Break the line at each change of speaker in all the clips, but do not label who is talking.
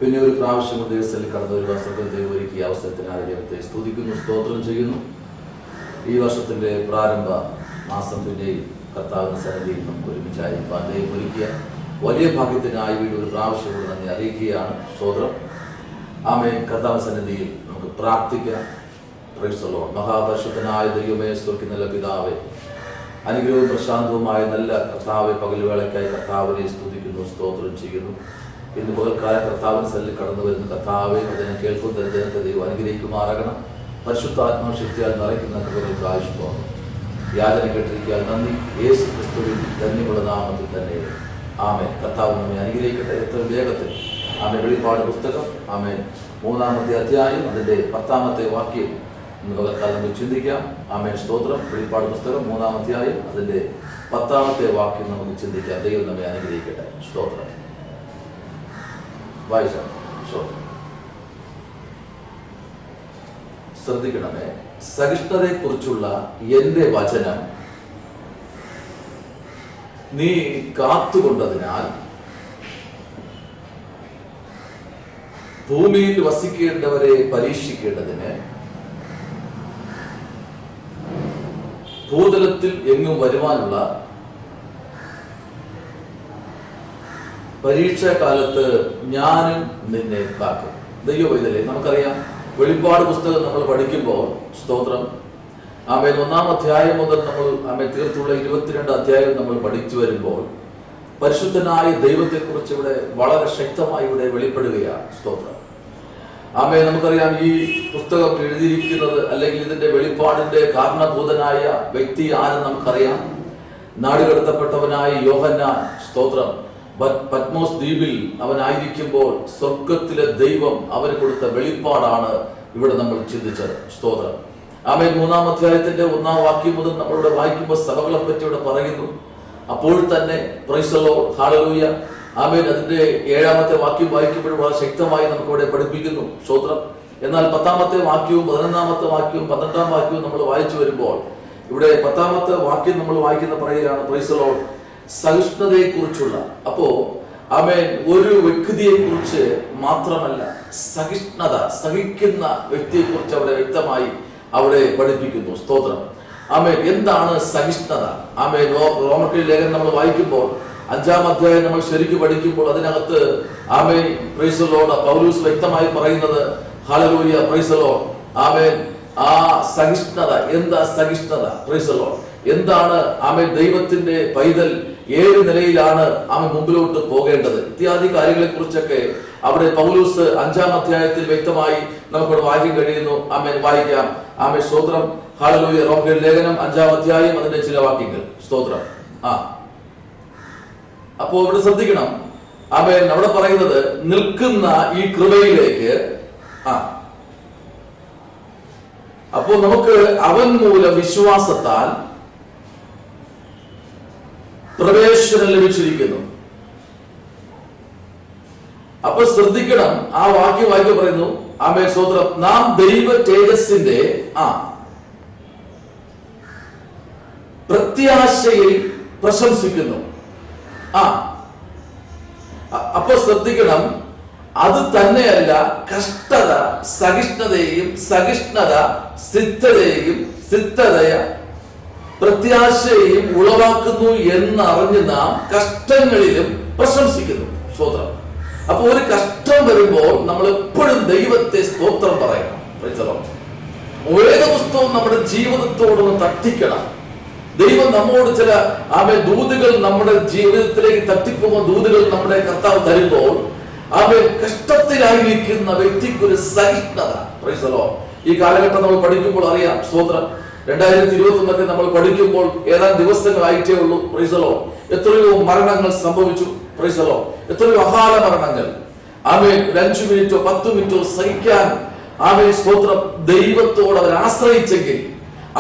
പിന്നെ ഒരു പ്രാവശ്യം ദിവസത്തിൽ കടന്ന ഒരു വർഷത്തെ ഒരുക്കിയ അവസരത്തിനായി ദൈവത്തെ സ്തുതിക്കുന്നു, സ്തോത്രം ചെയ്യുന്നു. ഈ വർഷത്തിന്റെ പ്രാരംഭ മാസം പിന്നെയും കർത്താവിന്റെ സന്നിധിയിൽ നമുക്ക് ഒരുമിച്ചായിരിക്കാൻ ദൈവം ഒരുക്കിയ വലിയ ഭാഗ്യത്തിനായി വീണ്ടും ഒരു പ്രാവശ്യം കൂടെ നന്ദി അറിയിക്കുകയാണ്. സ്തോത്രം. ആമേൻ. കർത്താവിന്റെ സന്നിധിയിൽ നമുക്ക് പ്രാർത്ഥിക്കാം. Price the Lord. മഹാപരിശുദ്ധനായ ദൈവമേ, സ്വർഗ്ഗത്തിലെ നല്ല പിതാവേ, അനുഗ്രഹവും പ്രശാന്തവുമായ നല്ല കർത്താവെ, പകൽവേളയ്ക്കായി കർത്താവിനെ സ്തുതിക്കുന്നു, സ്തോത്രം ചെയ്യുന്നു. ഇന്ന് പകൽക്കാലം കർത്താവിന് സന്നിധിയിൽ കടന്നു വരുന്ന കർത്താവെ, അതിനെ കേൾക്കുന്ന ജനത്തെ ദൈവം അനുഗ്രഹിക്കുമാറാകണം. പരിശുദ്ധാത്മാശക്തിയാൽ നിറയ്ക്കുന്ന കൃപകൾക്ക് ആയുഷ്മാണ്. യാചന കേട്ടിരിക്കാൻ നന്ദി. യേശു ക്രിസ്തുവിൻ ധന്യമുള്ള നാമത്തിൽ തന്നെ ആമേൻ. കർത്താവ് നമ്മെ അനുഗ്രഹിക്കട്ടെ. എത്ര വേഗത്തിൽ ആമേൻ. വെളിപ്പാട് പുസ്തകം ആമേൻ 3-ാമത്തെ അധ്യായം അതിന്റെ 10-ാമത്തെ വാക്യം ഇന്ന് പകൽക്കാലം നമുക്ക് ചിന്തിക്കാം. ആമേൻ. സ്തോത്രം. വെളിപ്പാട് പുസ്തകം 3-ാം അധ്യായം അതിന്റെ 10-ാമത്തെ വാക്യം നമുക്ക് ചിന്തിക്കാം. ദൈവം നമ്മെ അനുഗ്രഹിക്കട്ടെ. സ്തോത്രം. വായിച്ചാൽ ശ്രദ്ധിക്കണമേ. സഹിഷ്ണുതയെ കുറിച്ചുള്ള എന്റെ വചനം നീ കാത്തുകൊണ്ടതിനാൽ ഭൂമിയിൽ വസിക്കേണ്ടവരെ പരീക്ഷിക്കേണ്ടതിന് ഭൂതലത്തിൽ എങ്ങും വരുവാനുള്ള പരീക്ഷാകാലത്ത് ഞാനും നിന്നെ കാക്കും. ദൈവവൈതലേ, നമുക്കറിയാം വെളിപ്പാട് പുസ്തകം നമ്മൾ പഠിക്കുമ്പോൾ സ്തോത്രം ആമേൻ 1-ാം അധ്യായം മുതൽ നമ്മൾ ആമേൻ തീർത്തുള്ള 22 അധ്യായം നമ്മൾ പഠിച്ചു വരുമ്പോൾ പരിശുദ്ധനായ ദൈവത്തെക്കുറിച്ച് ഇവിടെ വളരെ ശക്തമായി ഇവിടെ വെളിപ്പെടുകയാണ്. സ്തോത്രം. ആമേൻ. നമുക്കറിയാം ഈ പുസ്തകം എഴുതിയിരിക്കുന്നത് അല്ലെങ്കിൽ ഇതിന്റെ വെളിപ്പാടിന്റെ കാരണഭൂതനായ വ്യക്തി ആരെന്ന് നമുക്കറിയാം. നാടുകടത്തപ്പെട്ടവനായ യോഹന്നാൻ. സ്തോത്രം. പത്മോസ് ദ്വീപിൽ അവനായിരിക്കുമ്പോൾ സ്വർഗത്തിലെ ദൈവം അവന് കൊടുത്ത വെളിപ്പാടാണ് ഇവിടെ നമ്മൾ ചിന്തിച്ചത്. സ്തോത്രം. ആമേൻ. 3-ാം അധ്യായത്തിന്റെ 1-ാം വാക്യം മുതൽ നമ്മളിവിടെ വായിക്കുമ്പോൾ സഭകളെ പറ്റി ഇവിടെ പറയുന്നു. അപ്പോൾ തന്നെ പ്രൈസ് ദി ലോർഡ്, ഹല്ലേലൂയ, ആമേൻ. അതിന്റെ 7-ാമത്തെ വാക്യം വായിക്കുമ്പോൾ വളരെ ശക്തമായി നമുക്ക് ഇവിടെ പഠിപ്പിക്കുന്നു. സ്തോത്രം. എന്നാൽ 10-ാമത്തെ വാക്യവും 11-ാമത്തെ വാക്യവും 12-ാം വാക്യവും നമ്മൾ വായിച്ചു വരുമ്പോൾ ഇവിടെ 10-ാമത്തെ വാക്യം നമ്മൾ വായിക്കുന്ന പറയുകയാണ് പ്രൈസ് ദി ലോർഡ്, സഹിഷ്ണുതയെ കുറിച്ചുള്ള. അപ്പോ ആമേൻ ഒരു വ്യക്തിയെ കുറിച്ച് മാത്രമല്ല, സഹിഷ്ണുത, സഹിക്കുന്ന വ്യക്തിയെ കുറിച്ച് അവിടെ വ്യക്തമായി അവിടെ പഠിപ്പിക്കുന്നു. സ്തോത്രം. ആമേൻ. എന്താണ് സഹിഷ്ണുത? ആമേൻ. റോമർക്കുള്ള ലേഖനം നമ്മൾ വായിക്കുമ്പോൾ 5-ാം അധ്യായം നമ്മൾ ശരിക്കും പഠിക്കുമ്പോൾ അതിനകത്ത് ആമേൻ പ്രൈസ് ദി ലോർഡ് പൗലോസ് വ്യക്തമായി പറയുന്നത് ഹല്ലേലൂയ പ്രൈസ് ദി ലോർഡ് ആമേൻ. ആ സഹിഷ്ണുത എന്താ? സഹിഷ്ണുത പ്രൈസ് ദി ലോർഡ് എന്താണ്? ആമേൻ. ദൈവത്തിന്റെ പൈതൽ ഏത് നിലയിലാണ് അവൻ മുമ്പിലോട്ട് പോകേണ്ടത് ഇത്യാദി കാര്യങ്ങളെ കുറിച്ചൊക്കെ അവിടെ പൗലോസ് 5-ാം അധ്യായത്തിൽ വ്യക്തമായി നമുക്കവിടെ വായിക്കാൻ കഴിയുന്നു. ആമേൻ. വായിക്കാം. ആമേൻ. സ്തോത്രം. ഹല്ലേലൂയ. റോമർക്കുള്ള ലേഖനം 5-ാം അധ്യായം അതിന്റെ ചില വാക്യങ്ങൾ. സ്തോത്രം. അപ്പോ ഇവിടെ ശ്രദ്ധിക്കണം. ആമേൻ. അവിടെ പറയുന്നത് നിൽക്കുന്ന ഈ കൃപയിലേക്ക് അപ്പോ നമുക്ക് അവൻ മൂലം വിശ്വാസത്താൽ പ്രവേശനം ലഭിച്ചിരിക്കുന്നു. അപ്പൊ ശ്രദ്ധിക്കണം. ആ വാക്യം പറയുന്നു ആമേൻ. സ്തോത്രം. നാം ദൈവ തേജസ്സിന്റെ പ്രത്യാശയിൽ പ്രശംസിക്കുന്നു. അപ്പൊ ശ്രദ്ധിക്കണം. അത് തന്നെയല്ല, കഷ്ടത സഹിഷ്ണുതയെയും, സഹിഷ്ണുത സിദ്ധതയെയും, സിദ്ധതയ പ്രത്യാശയെയും ഉളവാക്കുന്നു എന്നറിഞ്ഞ് നാം കഷ്ടങ്ങളിലും പ്രശംസിക്കുന്നു. സ്തോത്രം. അപ്പൊ ഒരു കഷ്ടം വരുമ്പോൾ നമ്മൾ എപ്പോഴും ദൈവത്തെ സ്തോത്രം പറയണം. വേദപുസ്തകം നമ്മുടെ ജീവിതത്തോടൊന്ന് തട്ടിക്കണം. ദൈവം നമ്മോട് ചില ദൂതുകൾ നമ്മുടെ ജീവിതത്തിലേക്ക് തട്ടിപ്പോകുന്ന ദൂതുകൾ നമ്മുടെ കർത്താവ് തരുമ്പോൾ കഷ്ടത്തിലായിരിക്കുന്ന വ്യക്തിക്ക് ഒരു സഹിഷ്ണുത. ഈ കാലഘട്ടം നമ്മൾ പഠിക്കുമ്പോൾ അറിയാം. സ്തോത്രം. 2021 നമ്മൾ പഠിക്കുമ്പോൾ ഏതാനും ദിവസങ്ങളായിട്ടേ ഉള്ളൂ. Price the Lord. എത്രയോ മരണങ്ങൾ സംഭവിച്ചു. Price the Lord. എത്രയോ അകാല മരണങ്ങൾ. ആമേൻ. 5 മിനിറ്റോ 10 മിനിറ്റോ സഹിക്കാൻ ആമേൻ സ്തോത്രം ദൈവത്തോട് അവർ ആശ്രയിച്ചെങ്കിൽ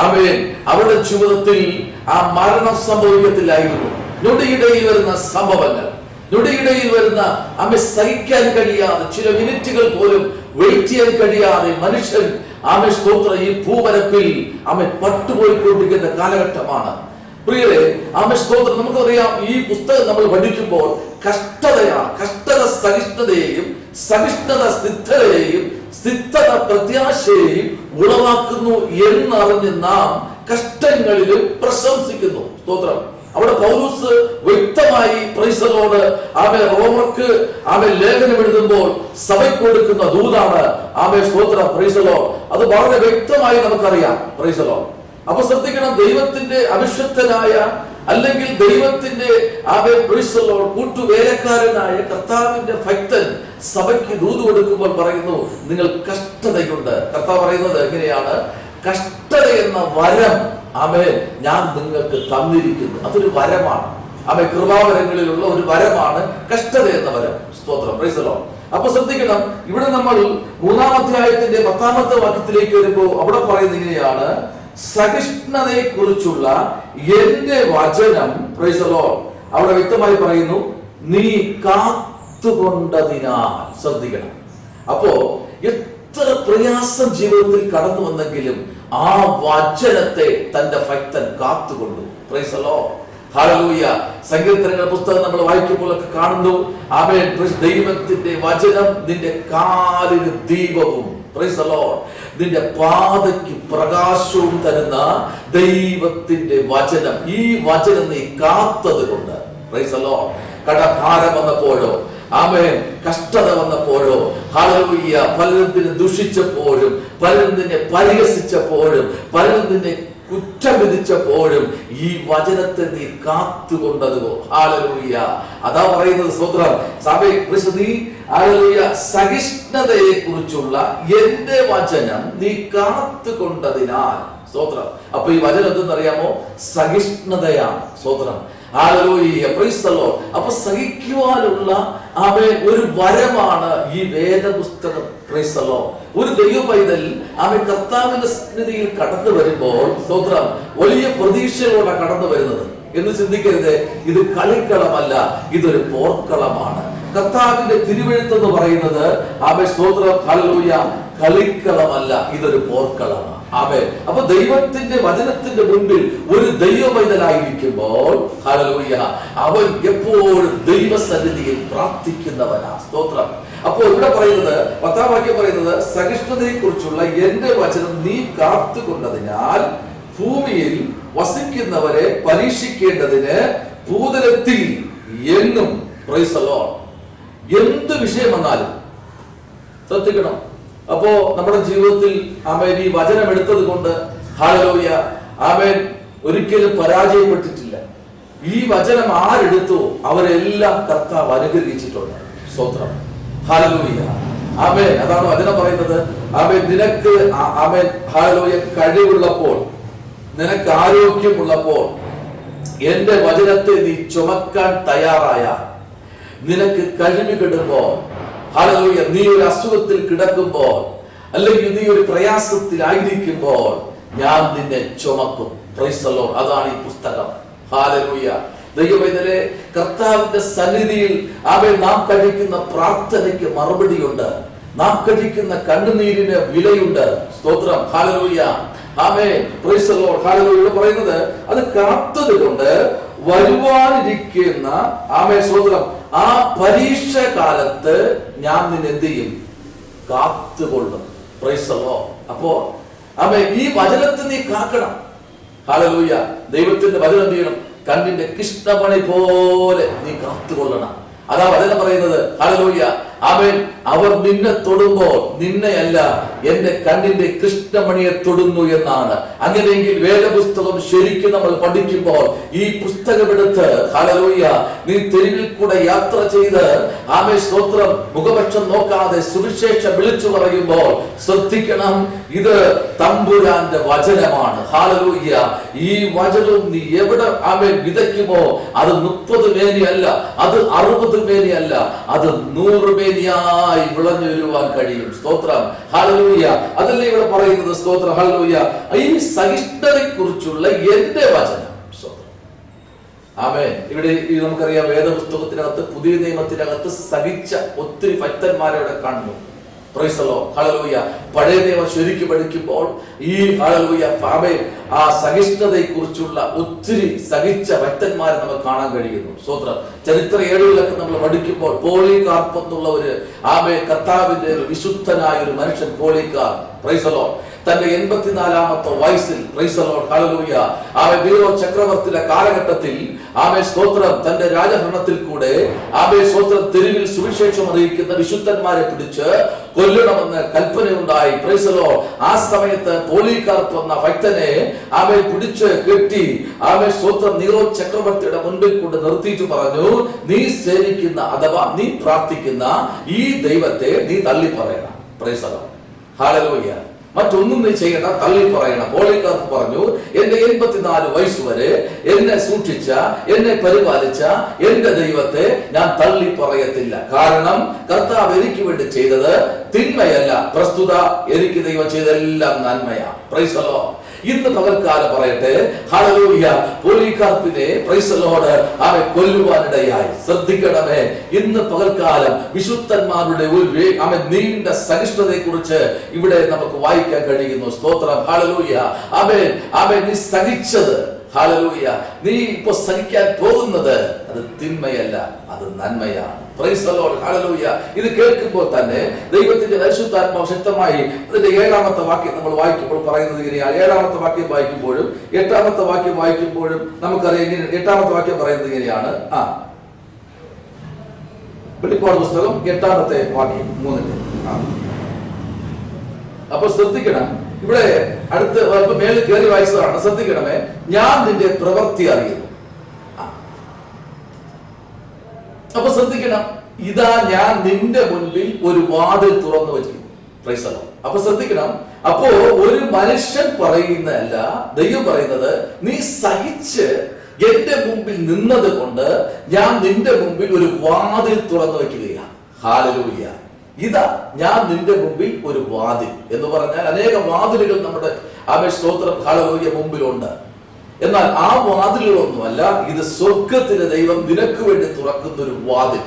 ആമേൻ അവരുടെ ജീവിതത്തിൽ ആ മരണം സംഭവിക്കത്തില്ലായിരുന്നു. ഞൊടിയിടയിൽ വരുന്ന സംഭവങ്ങൾ, ഞൊടിയിടയിൽ വരുന്ന സഹിക്കാൻ കഴിയാതെ ചില മിനിറ്റുകൾ പോലും വെയിറ്റ് ചെയ്യാൻ കഴിയാതെ മനുഷ്യൻ സ്തോത്രം ഈ ഭൂപരപ്പിൽ പട്ടുപോയിക്കൊണ്ടിരിക്കുന്ന കാലഘട്ടമാണ്. പ്രിയരെ സ്തോത്രം. നമുക്കറിയാം ഈ പുസ്തകം നമ്മൾ പഠിക്കുമ്പോൾ കഷ്ടതയാണ്, കഷ്ടത സഹിഷ്ണുതയെയും സഹിഷ്ണുത സ്നിഗ്ധതയെയും സ്നിഗ്ധത പ്രത്യാശയെയും ഉളവാക്കുന്നു എന്നറിഞ്ഞ് നാം കഷ്ടങ്ങളിലും പ്രശംസിക്കുന്നു. സ്തോത്രം. അവിടെ പൗലോസ് വ്യക്തമായി പ്രൈസ് ദി ലോർഡ് ആമേൻ റോമർക്ക് ആമേൻ ലേഖനം എഴുതുമ്പോൾ സഭയ്ക്ക് കൊടുക്കുന്ന ദൂതാണ് ആമേൻ സ്തോത്രം പ്രൈസ് ദി ലോർഡ്. അത് വളരെ വ്യക്തമായി നമുക്കറിയാം പ്രൈസ് ദി ലോർഡ്. അപ്പൊ ശ്രദ്ധിക്കണം, ദൈവത്തിന്റെ അവിശുദ്ധനായ അല്ലെങ്കിൽ ദൈവത്തിന്റെ ആമേൻ പ്രൈസ് ദി ലോർഡ് കൂട്ടുവേലക്കാരനായ കർത്താവിന്റെ ഭക്തൻ സഭയ്ക്ക് ദൂത് കൊടുക്കുമ്പോൾ പറയുന്നു നിങ്ങൾ കഷ്ടതയുണ്ട്. കർത്താവ് പറയുന്നത് എങ്ങനെയാണ്? കഷ്ടത എന്ന വരം ആമേൻ ഞാൻ നിങ്ങൾക്ക് തന്നിരിക്കുന്നു. അതൊരു വരമാണ്. ആമേൻ കൃപാവരങ്ങളിലുള്ള ഒരു വരമാണ് കഷ്ടത എന്ന വരം. സ്തോത്രം പ്രൈസ് ദി ലോർഡ്. അപ്പൊ ശ്രദ്ധിക്കണം, ഇവിടെ നമ്മൾ 3-ാം അധ്യായത്തിന്റെ 10-ാമത്തെ വാക്യത്തിലേക്ക് വരുമ്പോൾ അവിടെ പറയുന്നത് ഇങ്ങനെയാണ്, സഹിഷ്ണുതയെ കുറിച്ചുള്ള എന്റെ വചനം പ്രൈസ് ദി ലോർഡ് അവിടെ വ്യക്തമായി പറയുന്നു, നീ കാത്തുകൊണ്ടതിനാൽ. ശ്രദ്ധിക്കണം. അപ്പോ എത്ര പ്രയാസം ജീവിതത്തിൽ കടന്നു വന്നെങ്കിലും ആ വചനത്തെ തന്റെ ഭക്തൻ കാത്തുകൊണ്ടു. Praise the Lord. ഹല്ലേലൂയ. സങ്കീർത്തനങ്ങളുടെ പുസ്തകം നമ്മൾ വായിക്കുമ്പോഴൊക്കെ കാണുന്നു, ആമേൻ ദൈവത്തിന്റെ വചനം നിന്റെ കാലിന് ദീപവും പ്രൈസ് ദി ലോർഡ് നിന്റെ പാതയ്ക്ക് പ്രകാശവും തരുന്ന ദൈവത്തിന്റെ വചനം. ഈ വചനം നീ കാത്തത് കൊണ്ട് പ്രൈസ് ദി ലോർഡ് കടഭാരം വന്നപ്പോഴോ ആമേൻ കഷ്ടത വന്നപ്പോഴോ ഹല്ലേലൂയ പലരും നിന്നെ ദുഷിച്ചപ്പോഴും പലരും നിന്നെ പരിഹസിച്ചപ്പോഴും പലരും നിന്നെ കുറ്റം വിധിച്ചപ്പോഴും ഈ വചനത്തെ നീ കാത്തുകൊണ്ടതുവോ. ഹല്ലേലൂയ. അതാ പറയുന്നത് സ്തോത്രം ഹല്ലേലൂയ സഹിഷ്ണുതയെ കുറിച്ചുള്ള എന്റെ വചനം നീ കാത്തുകൊണ്ടതിനാൽ. സ്തോത്രം. അപ്പൊ ഈ വചനം എന്തെന്നറിയാമോ? സഹിഷ്ണുതയാണ്. സ്തോത്രം. Hallelujah praise the Lord. അപ്പൊ സഹിക്കുവാനുള്ള ആമേൻ ഒരു വരമാണ് ഈ വേദപുസ്തകം. Price the Lord. ഒരു ദൈവ പൈതൽ ആമേൻ കർത്താവിന്റെ സന്നിധിയിൽ കടന്നു വരുമ്പോൾ സ്തോത്രം വലിയ പ്രതീക്ഷയോടെ കടന്നു വരുന്നത് എന്ന് ചിന്തിക്കരുത്. ഇത് കളിക്കളമല്ല, ഇതൊരു പോർക്കളമാണ്. കർത്താവിന്റെ തിരുവെഴുത്ത് എന്ന് പറയുന്നത് ആമേൻ സ്തോത്രം ഹല്ലേലൂയ കളിക്കളമല്ല, ഇതൊരു പോർക്കളമാണ്. ആമേൻ. അപ്പൊ ദൈവത്തിന്റെ വചനത്തിന്റെ മുൻപിൽ ഒരു ദൈവ പൈതലായിരിക്കുമ്പോൾ ഹല്ലേലൂയ അവൻ എപ്പോഴും ദൈവസന്നിധിയിൽ പ്രാർത്ഥിക്കുന്നവനാ. സ്തോത്രം. അപ്പോൾ ഇവിടെ പറയുന്നത് 10-ാം വാക്യം പറയുന്നത്, സഹിഷ്ണുതയെ കുറിച്ചുള്ള എന്റെ വചനം നീ കാത്തുകൊണ്ടതിനാൽ ഭൂമിയിൽ വസിക്കുന്നവരെ പരീക്ഷിക്കേണ്ടതിന് ഭൂതലത്തിൽ എങ്ങും പ്രൈസ് ദി ലോർഡ് എന്ത് വിഷയം വന്നാലും ശ്രദ്ധിക്കണം. അപ്പോ നമ്മുടെ ജീവിതത്തിൽ ആമേൻ ഈ വചനം എടുത്തത് കൊണ്ട് ഹല്ലേലൂയ ആമേൻ ഒരിക്കലും പരാജയപ്പെട്ടിട്ടില്ല. ഈ വചനം ആരെടുത്തു അവരെല്ലാം കർത്താവ് അനുഗ്രഹിച്ചിട്ടുണ്ട്. സ്തോത്രം. ഹല്ലേലൂയ. ആമേൻ. അതാണ് വചനം പറയുന്നത്. ആമേൻ നിനക്ക് ആമേൻ ഹല്ലേലൂയ കഴിവുള്ളപ്പോൾ നിനക്ക് ആരോഗ്യമുള്ളപ്പോൾ എന്റെ വചനത്തെ നീ ചുമക്കാൻ തയ്യാറായാൽ നിനക്ക് കഴിവ് കിടുമ്പോൾ ഹല്ലേലൂയ നീ ഒരു അസുഖത്തിൽ കിടക്കുമ്പോൾ അല്ലെങ്കിൽ നീ ഒരു പ്രയാസത്തിലായിരിക്കുമ്പോൾ ഞാൻ നിന്നെ ചുമക്കും. Price the Lord. അതാണ് ഈ പുസ്തകം. ഹല്ലേലൂയ. ദൈവമേ കർത്താവിന്റെ സന്നിധിയിൽ ആമേൻ നാം കഴിക്കുന്ന പ്രാർത്ഥനയ്ക്ക് മറുപടിയുണ്ട്. നാം കഴിക്കുന്ന കണ്ണുനീരിന് വിലയുണ്ട്. സ്തോത്രം. Hallelujah. Amen price the Lord. Hallelujah പറയുന്നത് അത് കാത്തത് കൊണ്ട് വരുവാനിരിക്കുന്ന ആമേൻ സ്തോത്രം ആ പരീക്ഷ കാലത്ത് ഞാൻ നിന്നെ എന്ത് ചെയ്യും? കാത്തുകൊള്ളും. Praise the Lord. അപ്പോ ആമേൻ ഈ വചനത്തെ നീ കാക്കണം. ഹല്ലേലൂയ. ദൈവത്തിന്റെ വചനം എന്ത് ചെയ്യണം? കണ്ണിന്റെ കൃഷ്ണമണി പോലെ നീ കാത്തുകൊള്ളണം. അതാ വചനം പറയുന്നത്. ഹല്ലേലൂയ. ആമേൻ അവർ നിന്നെ തൊടുമ്പോൾ നിന്നെയല്ല എന്റെ കണ്ണിന്റെ കൃഷ്ണമണിയെ തൊടുന്നു എന്നാണ്. അങ്ങനെയെങ്കിൽ വേദപുസ്തകം ശരിക്കും നമ്മൾ പഠിക്കുമ്പോൾ ഈ പുസ്തകമെടുത്ത് ഹല്ലേലൂയ നീ തെരുവിൽ കൂടെ യാത്ര ചെയ്ത് ആമേൻ സ്തോത്രം മുഖപക്ഷം നോക്കാതെ സുവിശേഷം വിളിച്ചു പറയുമ്പോൾ ശ്രദ്ധിക്കണം, ഇത് തമ്പുരാന്റെ വചനമാണ്. ഹല്ലേലൂയ. ഈ വചനം നീ എവിടെ ആമേൻ വിതയ്ക്കുമോ അത് 30 മേനിയല്ല, അത് 60 മേനിയല്ല, അത് 100 മേനിയായി വിളഞ്ഞു വരുവാൻ കഴിയും. സ്തോത്രം. ഹല്ലേലൂയ. അതല്ലേ ഇവിടെ പറയുന്നത്. സ്തോത്രം. ഹല്ലേലൂയ. ഈ സഹിഷ്ണുതയെ കുറിച്ചുള്ള എന്റെ വചനം. ആമേൻ. ഇവിടെ നമുക്കറിയാം വേദപുസ്തകത്തിനകത്ത് പുതിയ നിയമത്തിനകത്ത് സഹിച്ച ഒത്തിരി ഭക്തന്മാരെ ഇവിടെ കാണുന്നു. Price the Lord. ഹല്ലേലൂയ. പഴയ നിയമം ശരിക്കും പഠിക്കുമ്പോൾ ഈ ഹല്ലേലൂയ ആ സഹിഷ്ണുതയെ കുറിച്ചുള്ള ഒത്തിരി സഹിച്ച ഭക്തന്മാരെ നമുക്ക് കാണാൻ കഴിയുന്നു. സ്തോത്രം. ചരിത്ര ഏടുകളിലൊക്കെ നമ്മൾ പഠിക്കുമ്പോൾ പോളികാർപ്പ് എന്നുള്ള ഒരു കർത്താവിന്റെ ഒരു വിശുദ്ധനായ ഒരു മനുഷ്യൻ പോളികാർപ്പ്, പ്രൈസ് ദി ലോർഡ്, തന്റെ 84-ാമത്തെ വയസ്സിൽ, praise the Lord, hallelujah, Nero ചക്രവർത്തിയുടെ കാലഘട്ടത്തിൽ സ്തോത്രം തന്റെ രാജഭരണത്തിൽ കൂടെ സ്തോത്രം തെരുവിൽ സുവിശേഷം അറിയിക്കുന്ന വിശുദ്ധന്മാരെ പിടിച്ച് കൊല്ലണമെന്ന് കൽപ്പനയുണ്ടായി. Praise the Lord. ആ സമയത്ത് പോളികാർപ്പ് എന്ന ഭക്തനെ പിടിച്ച് കെട്ടി സ്തോത്രം നീറോ ചക്രവർത്തിയുടെ മുൻപിൽ കൊണ്ട് നിർത്തിയിട്ട് പറഞ്ഞു, നീ സേവിക്കുന്ന അഥവാ നീ പ്രാർത്ഥിക്കുന്ന ഈ ദൈവത്തെ നീ തള്ളി പറയണം. Price the Lord. ഹല്ലേലൂയ. മറ്റൊന്നും നീ ചെയ്യണ്ട, തള്ളി പറയണം. പോളികാർപ്പ് പറഞ്ഞു, എന്റെ 84 വയസ്സ് വരെ എന്നെ സൂക്ഷിച്ച, എന്നെ പരിപാലിച്ച എന്റെ ദൈവത്തെ ഞാൻ തള്ളി പറയത്തില്ല. കാരണം കർത്താവ് എനിക്ക് വേണ്ടി ചെയ്തത് തിന്മയല്ല, പ്രസ്തുത എനിക്ക് ദൈവം ചെയ്തെല്ലാം നന്മയാ. Praise the Lord. ഇന്ന് പകൽക്കാലം പറയട്ടെ, ഹല്ലേലൂയ, പോളികാർപ്പിനെ പ്രൈസ് ദി ലോർഡ് കൊല്ലുവാനിടയായി. ശ്രദ്ധിക്കണമേ, ഇന്ന് പകൽക്കാലം വിശുദ്ധന്മാരുടെ ഒരു നീണ്ട സഹിഷ്ണുതയെ കുറിച്ച് ഇവിടെ നമുക്ക് വായിക്കാൻ കഴിയുന്നു. സ്തോത്രം. ഹല്ലേലൂയ. നീ സഹിച്ചത്, ഹല്ലേലൂയ, നീ ഇപ്പോ സഹിക്കാൻ പോകുന്നത് അത് തിന്മയല്ല, അത് നന്മയാണ്. Price the Lord. ഹല്ലേലൂയ. ഇത് കേൾക്കുമ്പോൾ തന്നെ ദൈവത്തിന്റെ പരിശുദ്ധാത്മാവ് ശക്തമായി അതിന്റെ 7-ാമത്തെ വാക്യം നമ്മൾ വായിക്കുമ്പോൾ പറയുന്നത് ഇങ്ങനെയാണ്. 7-ാമത്തെ വാക്യം വായിക്കുമ്പോഴും 8-ാമത്തെ വാക്യം വായിക്കുമ്പോഴും നമുക്കറിയാം. 8-ാമത്തെ വാക്യം പറയുന്നത് ഇങ്ങനെയാണ്. വെളിപ്പാട് പുസ്തകം 8-ാമത്തെ വാക്യം 3. അപ്പൊ ശ്രദ്ധിക്കണം, ഇവിടെ അടുത്ത് മേളിൽ കയറി വായിച്ചതാണ്. ശ്രദ്ധിക്കണമേ, ഞാൻ നിന്റെ പ്രവൃത്തി അറിയുന്നു. അപ്പൊ ശ്രദ്ധിക്കണം, ഇതാ ഞാൻ നിന്റെ മുൻപിൽ ഒരു വാതിൽ തുറന്നു വെച്ചിരിക്കുന്നു. Price the Lord. അപ്പൊ ശ്രദ്ധിക്കണം, അപ്പോ ഒരു മനുഷ്യൻ പറയുന്നതല്ല, ദൈവം പറയുന്നത്, നീ സഹിച്ച് എന്റെ മുമ്പിൽ നിന്നത് കൊണ്ട് ഞാൻ നിന്റെ മുമ്പിൽ ഒരു വാതിൽ തുറന്നു വെക്കുകയാണ്. ഹല്ലേലൂയ. ഇതാ ഞാൻ നിന്റെ മുമ്പിൽ ഒരു വാതിൽ എന്ന് പറഞ്ഞാൽ അനേക വാതിലുകൾ നമ്മുടെ സ്തോത്രം ഹല്ലേലൂയ മുമ്പിലുണ്ട്. എന്നാൽ ആ വാതിലുകളൊന്നുമല്ല, ഇത് സ്വർഗത്തിലെ ദൈവം നിനക്ക് വേണ്ടി തുറക്കുന്ന ഒരു വാതിൽ.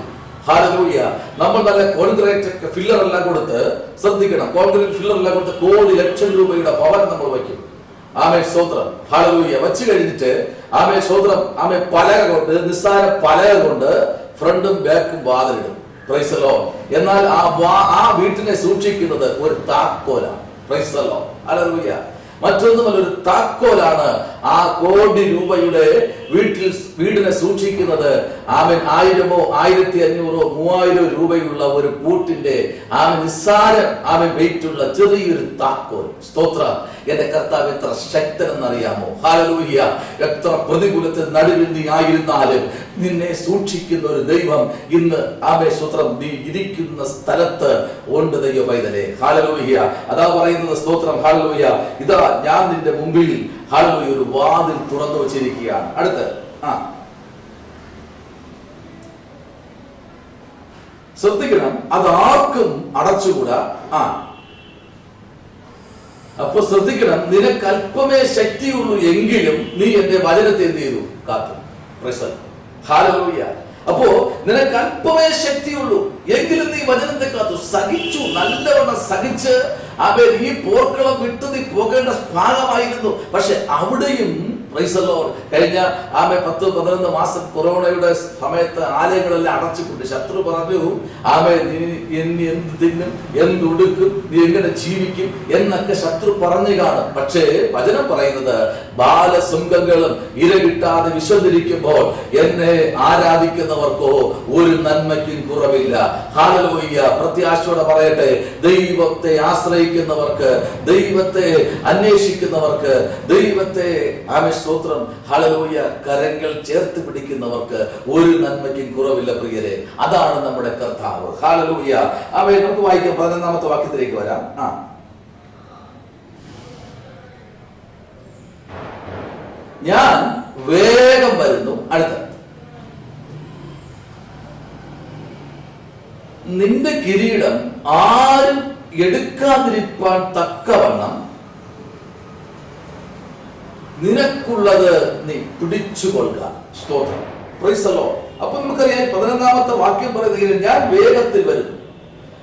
ഹല്ലേലൂയ. നമ്മൾ നല്ല കോൺക്രീറ്റ് ഫില്ലർ എല്ലാം കൊടുത്ത്, ശ്രദ്ധിക്കണം, കോൺക്രീറ്റ് ഫില്ലർ എല്ലാം കൊടുത്ത് കോടി ലക്ഷം രൂപയുടെ ഭവനം നമ്മൾ വയ്ക്കും. സ്തോത്രം. ഹല്ലേലൂയ. വച്ചു കഴിഞ്ഞിട്ട് സ്തോത്രം പലക കൊണ്ട്, നിസ്സാര പലക കൊണ്ട് ഫ്രണ്ടും ബാക്കും വാതിലിടും. Price the Lord. എന്നാൽ ആ വീട്ടിനെ സൂക്ഷിക്കുന്നത് ഒരു താക്കോലാണ്. Praise the Lord. ഹല്ലേലൂയ. മറ്റൊന്നുമല്ല, ഒരു താക്കോലാണ് ആ കോടി രൂപയുടെ വീടിനെ സൂക്ഷിക്കുന്നത്. 1000-ഓ 1500-ഓ 3000 രൂപയുള്ള ഒരു പൂട്ടിന്റെ നിസ്സാരം വെയിറ്റുള്ള ചെറിയൊരു താക്കോൽ. സ്തോത്രം. എന്റെ കർത്താവ് എത്ര ശക്തനെന്നറിയാമോ? ഹല്ലേലൂയ. എത്ര പ്രതികൂലത്തിൽ നടുവിൽ നീ ആയിരുന്നാലും നിന്നെ സൂക്ഷിക്കുന്ന ഒരു ദൈവം ഇന്ന് സ്തോത്രം നീ ഇരിക്കുന്ന സ്ഥലത്ത് ഉണ്ട്. ദൈവ പൈതലേ, ഹല്ലേലൂയ. അതാ പറയുന്നത്. സ്തോത്രം. ഹല്ലേലൂയ. ഇതാ ഞാൻ നിന്റെ മുമ്പിൽ ഹല്ലേലൂയ ഒരു വാതിൽ തുറന്നു വെച്ചിരിക്കുകയാണ്. അടുത്ത് ശ്രദ്ധിക്കണം, അതാർക്കും അടച്ചുകൂടാ. അപ്പൊ ശ്രദ്ധിക്കണം, നിനക്ക് അല്പമേ ശക്തിയുള്ളൂ എങ്കിലും നീ എന്റെ വചനത്തെ എന്ത് ചെയ്തു? കാത്തു. ഹല്ലേലൂയ. അപ്പോ നിനക്ക് അല്പമേ ശക്തിയുള്ളൂ എങ്കിലും നീ വചനത്തെ കാത്തു. സഹിച്ചു, നല്ലവണ്ണം സഹിച്ച് ഈ പോർക്കളം വിട്ടു നീ പോകേണ്ട ഭാഗമായിരുന്നു. പക്ഷെ അവിടെയും പ്രൈസ് ദി ലോർഡ് കഴിഞ്ഞ 10-11 മാസം കൊറോണയുടെ സമയത്ത് ആലയങ്ങളെല്ലാം അടച്ചുകൊണ്ട് ശത്രു പറഞ്ഞു, നീ എന്ത് തിന്നും, എന്തുടുക്കും, നീ എങ്ങനെ ജീവിക്കും എന്നൊക്കെ ശത്രു പറഞ്ഞു കാണും. പക്ഷേ വചനം പറയുന്നത്, ബാലശൃംഗങ്ങളും ഇര കിട്ടാതെ വിശന്നിരിക്കുമ്പോൾ എന്നെ ആരാധിക്കുന്നവർക്കോ ഒരു നന്മയ്ക്കും കുറവില്ല. ഹല്ലേലൂയ. പ്രത്യാശയോടെ പറയട്ടെ, ദൈവത്തെ ആശ്രയിക്കുന്നവർക്ക്, ദൈവത്തെ അന്വേഷിക്കുന്നവർക്ക്, ദൈവത്തെ സ്തോത്രം ഹല്ലേലൂയ കരങ്ങൾ ചേർത്ത് പിടിക്കുന്നവർക്ക് ഒരു നന്മയ്ക്കും കുറവില്ല. പ്രിയരെ, അതാണ് നമ്മുടെ കർത്താവ്. ഹല്ലേലൂയ. നമുക്ക് വായിക്കാം. 11-ാമത്തെ വാക്യത്തിലേക്ക് വരാം. ഞാൻ വേഗം വരുന്നു. അടുത്ത, നിന്റെ കിരീടം ആരും എടുക്കാതിരിപ്പാൻ തക്കവണ്ണം നിനക്കുള്ളത് നീ പിടിച്ചുകൊള്ളുക. സ്തോത്രം. Price the Lord. അപ്പൊ നമുക്കറിയാം 11-ാമത്തെ വാക്യം പറയുന്നത്, ഞാൻ വേഗത്തിൽ വരുന്നു.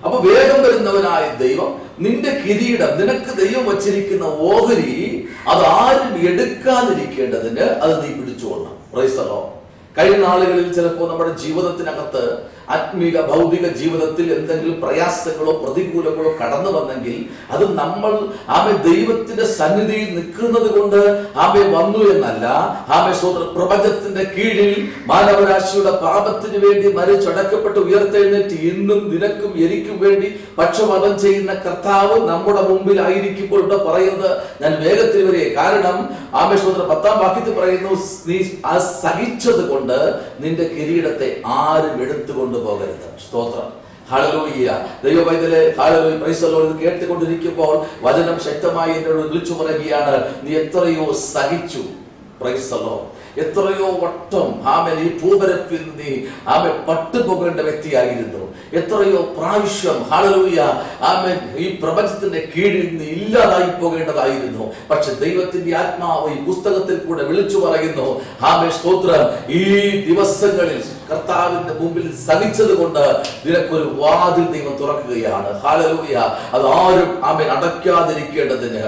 അപ്പൊ വേഗം വരുന്നവനായ ദൈവം നിന്റെ കിരീടം, നിനക്ക് ദൈവം വച്ചിരിക്കുന്ന ഓഹരി അത് ആരും എടുക്കാതിരിക്കേണ്ടതിന് അത് നീ പിടിച്ചുകൊള്ളണം. Price the Lord. കഴിഞ്ഞ നാളുകളിൽ ചിലപ്പോൾ നമ്മുടെ ജീവിതത്തിനകത്ത് ആത്മീക ഭൗതിക ജീവിതത്തിൽ എന്തെങ്കിലും പ്രയാസങ്ങളോ പ്രതികൂലങ്ങളോ കടന്നു വന്നെങ്കിൽ അത് നമ്മൾ ദൈവത്തിന്റെ സന്നിധിയിൽ നിൽക്കുന്നത് കൊണ്ട് വന്നു എന്നല്ല. പ്രപഞ്ചത്തിന്റെ കീഴിൽ മാനവരാശിയുടെ പാപത്തിന് വേണ്ടി മരിച്ചടക്കപ്പെട്ട് ഉയർത്തെഴുന്നേറ്റ് ഇന്നും നിനക്കും എനിക്കും വേണ്ടി പക്ഷപാതം ചെയ്യുന്ന കർത്താവ് നമ്മുടെ മുമ്പിൽ ആയിരിക്കുമ്പോൾ ഇവിടെ പറയുന്നത് ഞാൻ വേഗത്തിൽ വരെ. കാരണം 10-ാം വാക്യത്തിൽ പറയുന്നു, നീ സഹിച്ചത് കൊണ്ട് നിന്റെ കിരീടത്തെ ആരും എടുത്തുകൊണ്ട് പോകരുത്. സ്തോത്രം. ഹല്ലേലൂയ. ദൈവവൈദ്യരെ ഹല്ലേലൂയ, പ്രൈസ് ദി ലോർഡ്. കേട്ടുകൊണ്ടിരിക്കുമ്പോൾ വചനം ശക്തമായി എന്നോട് വിളിച്ചു പറയുകയാണ്, നീ എത്രയോ സഹിച്ചു. Praise the Lord. എത്രയോ വട്ടം ഈ ഭൂപരപ്പിൽ നീ പട്ടുപോകേണ്ട വ്യക്തിയായിരുന്നു. എത്രയോ പ്രാവശ്യം ഹല്ലേലൂയ ഈ പ്രപഞ്ചത്തിന്റെ കീഴിൽ നീ ഇല്ലാതായി പോകേണ്ടതായിരുന്നു. പക്ഷെ ദൈവത്തിന്റെ ആത്മാവ് ഈ പുസ്തകത്തിൽ കൂടെ വിളിച്ചു പറയുന്നു, സ്തോത്രം, ഈ ദിവസങ്ങളിൽ കർത്താവിന്റെ മുമ്പിൽ സഹിച്ചത് കൊണ്ട് നിനക്കൊരു വാതിൽ ദൈവം തുറക്കുകയാണ്. ഹല്ലേലൂയ. അത് ആരും അടയ്ക്കാതിരിക്കേണ്ടതിന്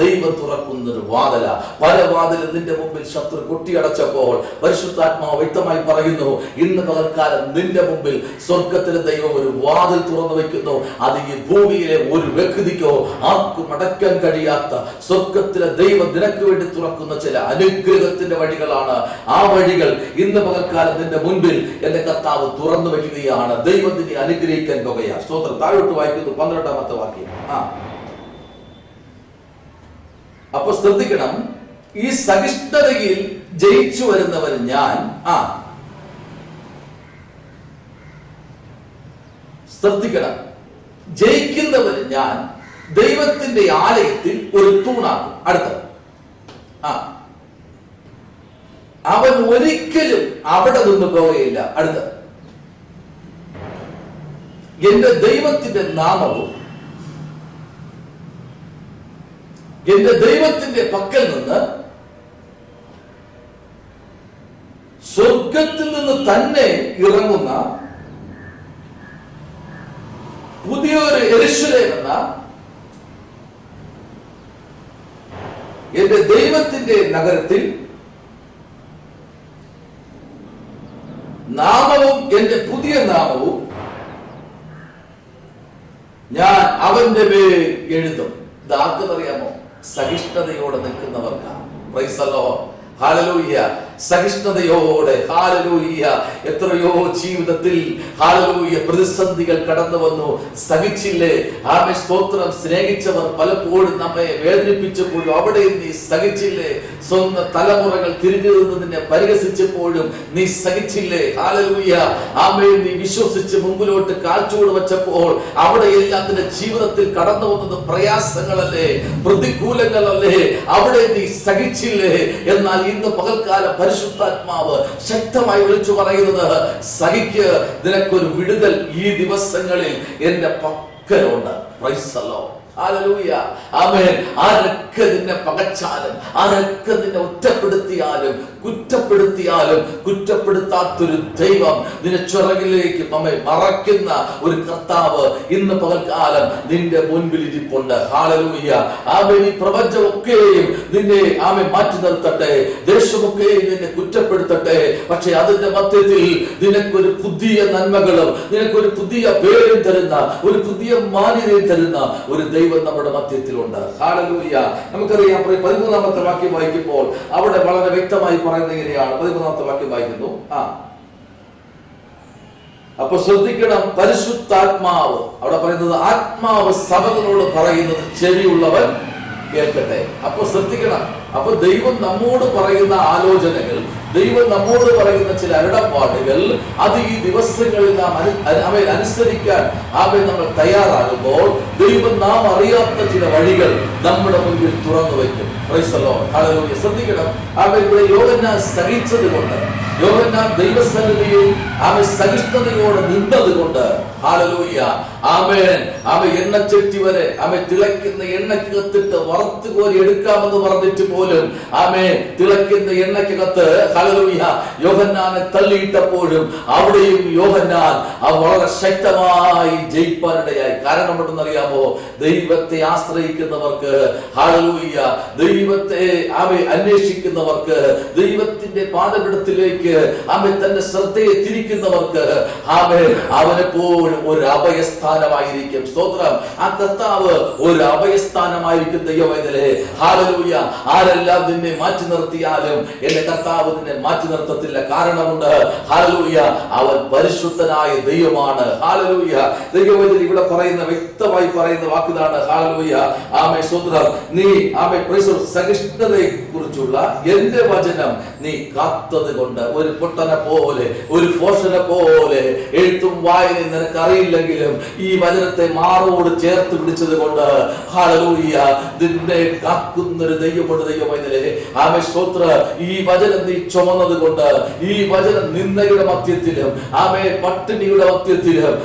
ദൈവം തുറക്കുന്നൊരു വാതില. പല വാതിലും നിന്റെ മുമ്പിൽ ശത്രു കൊട്ടിയടച്ചപ്പോൾ പരിശുദ്ധാത്മാവ് വ്യക്തമായി പറയുന്നു, ഇന്ന് പകൽക്കാലം നിന്റെ മുമ്പിൽ സ്വർഗത്തിലെ ദൈവം ഒരു വാതിൽ തുറന്നു വെക്കുന്നു. അത് ഈ ഭൂമിയിലെ ഒരു വ്യക്തിക്കോ ആർക്കും അടയ്ക്കാൻ കഴിയാത്ത സ്വർഗത്തിലെ ദൈവം നിനക്ക് വേണ്ടി തുറക്കുന്ന ചില അനുഗ്രഹത്തിന്റെ വഴികളാണ്. ആ വഴികൾ ഇന്ന് പകൽക്കാലം നിന്റെ മുൻപിൽ എന്റെ കർത്താവ് തുറന്നു വെക്കുകയാണ്. ദൈവത്തിനെ അനുഗ്രഹിക്കാൻ പോകുകയാണ്. സ്തോത്രം. താഴോട്ട് വായിക്കുന്നു 12-ാമത്തെ വാക്യം. അപ്പൊ ശ്രദ്ധിക്കണം, ഈ സഹിഷ്ണുതയിൽ ജയിച്ചു വരുന്നവൻ ഞാൻ. ശ്രദ്ധിക്കണം, ജയിക്കുന്നവൻ ഞാൻ ദൈവത്തിന്റെ ആലയത്തിൽ ഒരു തൂണാകും. അടുത്തത്, അവൻ ഒരിക്കലും അവിടെ നിന്ന് പോവുകയില്ല. അടുത്തത്, എന്റെ ദൈവത്തിന്റെ നാമവും എന്റെ ദൈവത്തിന്റെ പക്കൽ നിന്ന് സ്വർഗത്തിൽ നിന്ന് തന്നെ ഇറങ്ങുന്ന പുതിയൊരു യെരൂശലേം എന്ന എന്റെ ദൈവത്തിന്റെ നഗരത്തിൽ നാമവും എന്റെ പുതിയ നാമവും ഞാൻ അവന്റെ മേൽ എഴുതും. ഇതാർക്കെന്നറിയാമോ? സഹിഷ്ണുതയോടെ നിൽക്കുന്നവർക്കാണ്. Praise the Lord. ഹല്ലേലൂയ. സഹിഷ്ണുതയോടെ. ഹല്ലേലൂയ. എത്രയോ ജീവിതത്തിൽ ഹല്ലേലൂയ പ്രതിസന്ധികൾ കടന്നു വന്നു, സഹിച്ചില്ലേ? സ്തോത്രം. സ്നേഹിച്ചവർ പലപ്പോഴും നമ്മെ വേദനിപ്പിച്ചപ്പോഴും അവിടെ നീ സഹിച്ചില്ലേ? സ്വന്തം തലമുറകൾ തിരിഞ്ഞു നിന്നെ പരിഹസിച്ചപ്പോഴും നീ സഹിച്ചില്ലേ? ഹല്ലേലൂയ. നീ വിശ്വസിച്ച് മുമ്പിലോട്ട് കാൽച്ചൂട് വെച്ചപ്പോൾ അവിടെയെല്ലാം നിന്റെ ജീവിതത്തിൽ കടന്നു വന്നത് പ്രയാസങ്ങളല്ലേ, പ്രതികൂലങ്ങളല്ലേ? അവിടെ നീ സഹിച്ചില്ലേ? എന്നാൽ ഇന്ന് പകൽക്കാലം പരിശുദ്ധാത്മാവ് ശക്തമായി വിളിച്ചു പറയുന്നത്, സഹിക്ക്, നിനക്കൊരു വിടുതൽ ഈ ദിവസങ്ങളിൽ എന്റെ പക്കലുണ്ട്. Price the Lord. ഹല്ലേലൂയ. ആമേൻ. ആരൊക്കെ നിന്നെ പകച്ചാലും, ആരൊക്കെ നിന്നെ ഒറ്റപ്പെടുത്തിയാലും കുറ്റപ്പെടുത്തിയാലും കുറ്റപ്പെടുത്താത്തൊരു ദൈവം, നിന്നെ ചിറകിലേക്ക് നമ്മെ മറയ്ക്കുന്ന ഒരു കർത്താവ് ഇന്ന് പകൽക്കാലം നിന്റെ മുൻപിൽ ഇരിപ്പുണ്ട്. ഹല്ലേലൂയ. ആമേൻ. ഈ പ്രപഞ്ചമൊക്കെയും നിന്നെ മാറ്റി നിർത്തട്ടെ, ദേശമൊക്കെയും നിന്നെ കുറ്റപ്പെടുത്തട്ടെ, പക്ഷെ അതിന്റെ മധ്യത്തിൽ നിനക്കൊരു പുതിയ നന്മകളും നിനക്കൊരു പുതിയ പേരും തരുന്ന, ഒരു പുതിയ മാന്യതയും തരുന്ന ഒരു ദൈവം നമ്മുടെ മധ്യത്തിലുണ്ട്. ഹല്ലേലൂയ. നമുക്കറിയാം 13-ാമത്തെ വാക്യം വായിക്കുമ്പോൾ അവിടെ വളരെ വ്യക്തമായി പറയുന്നത് ഇങ്ങനെയാണ്. 13-ാമത്തെ വാക്യം വായിക്കുന്നു. അപ്പൊ ശ്രദ്ധിക്കണം, പരിശുദ്ധാത്മാവ് അവിടെ പറയുന്നത്, ആത്മാവ് സഭകളോട് പറയുന്നത് ചെവിയുള്ളവൻ കേൾക്കട്ടെ. അപ്പൊ ശ്രദ്ധിക്കണം. അപ്പൊ ദൈവം നമ്മോട് പറയുന്ന ആലോചനകൾ, ദൈവം നമ്മോട് പറയുന്ന ചില അരുളപ്പാടുകൾ, അത് ഈ ദിവസങ്ങളിൽ നാം അനുസരിക്കാൻ നമ്മൾ തയ്യാറാകുമ്പോൾ ദൈവം നാം അറിയാത്ത ചില വഴികൾ നമ്മുടെ മുൻപിൽ തുറന്നു വയ്ക്കും. Price the Lord. ഹല്ലേലൂയ. ശ്രദ്ധിക്കണം, ഇവിടെ യോഹന്നാൻ സഹിച്ചത് കൊണ്ട്, യോഹന്നാൻ ദൈവസന്നിധിയിൽ സഹിഷ്ണുതയോടെ നിന്നത് കൊണ്ട് ഹല്ലേലൂയ. ആമേൻ. എണ്ണച്ചട്ടി വരെ തിളയ്ക്കുന്ന എണ്ണക്കകത്തിട്ട് വറുത്ത് കോരി എടുക്കാമെന്ന് പറഞ്ഞിട്ട് പോലും തിളയ്ക്കുന്ന എണ്ണക്കകത്ത് ഹല്ലേലൂയ യോഹന്നാനെ തള്ളിയിട്ടപ്പോഴും അവിടെയും യോഹന്നാൻ വളരെ ശക്തമായി ജയിപ്പാനിടയായി. കാരണം എന്തെന്നറിയാമോ? ദൈവത്തെ ആശ്രയിക്കുന്നവർക്ക്, ഹല്ലേലൂയ, ദൈവത്തെ അന്വേഷിക്കുന്നവർക്ക്, ദൈവത്തിന്റെ പാദപീഠത്തിലേക്ക് തന്റെ ശ്രദ്ധയെ തിരിക്കുന്നവർക്ക് അവനെപ്പോഴും ഒരു അഭയസ്ഥാനമായിരിക്കും. സ്തോത്രം. ആ കർത്താവ് ഒരു അഭയസ്ഥാനമായിരിക്കും. ദൈവമേ, ഹല്ലേലൂയ. ആരെല്ലാം നിന്നെ മാറ്റി നിർത്തിയാലും എന്റെ കർത്താവ് നിന്നെ മാറ്റി നിർത്തത്തില്ല. കാരണമുണ്ട്. ഹല്ലേലൂയ. അവൻ പരിശുദ്ധനായ ദൈവമാണ്. ഹല്ലേലൂയ. ദൈവമേ, ഇവിടെ പറയുന്ന വ്യക്തമായി പറയുന്ന വാക്കിതാണ്. ഹല്ലേലൂയ. സ്തോത്രം. നീ സഹിഷ്ണുതയെ കുറിച്ചുള്ള എന്റെ വചനം നീ കാത്തത് കൊണ്ട്, ഒരു പൊട്ടനെ പോലെ, ഒരു ഫോഷനെ പോലെ എഴുത്തും വായനയും നിനക്ക് അറിയില്ലെങ്കിലും ഈ വചനത്തെ മാറോട് ചേർത്ത് പിടിച്ചത് കൊണ്ട് ഹല്ലേലൂയ നിന്നെ കാക്കുന്നൊരു ദൈവമുണ്ട്. ദൈവമേ, സ്തോത്ര. ഈ വചനം നീ ചുമന്നത് കൊണ്ട്, ഈ വചനം നിന്ദയുടെ മധ്യത്തിലും പട്ടിണിയുടെ മധ്യത്തിലും